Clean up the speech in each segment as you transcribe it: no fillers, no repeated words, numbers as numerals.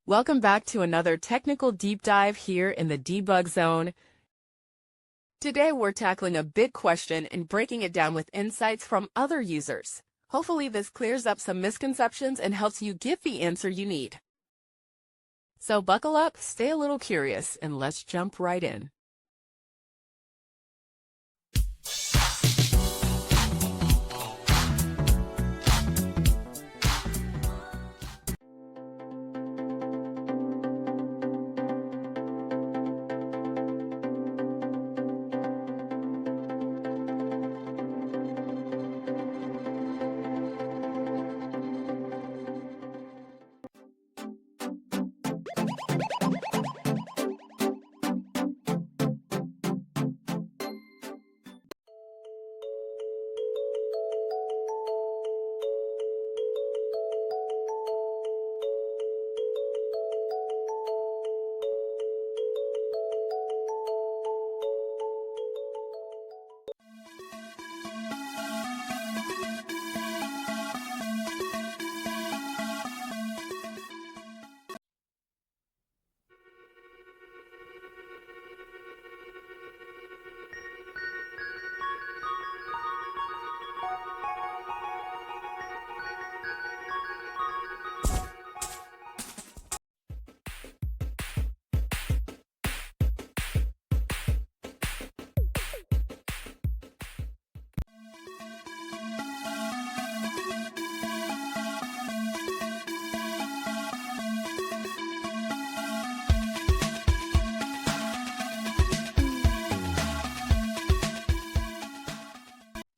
Welcome back to another technical deep dive here in the debug zone. Today we're tackling a big question and breaking it down with insights from other users. Hopefully this clears up some misconceptions and helps you get the answer you need. So buckle up, stay a little curious, and let's jump right in.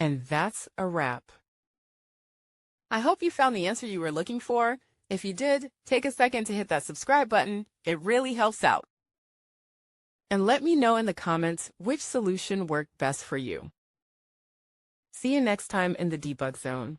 And that's a wrap. I hope you found the answer you were looking for. If you did, take a second to hit that subscribe button. It really helps out. And let me know in the comments which solution worked best for you. See you next time in the debug zone.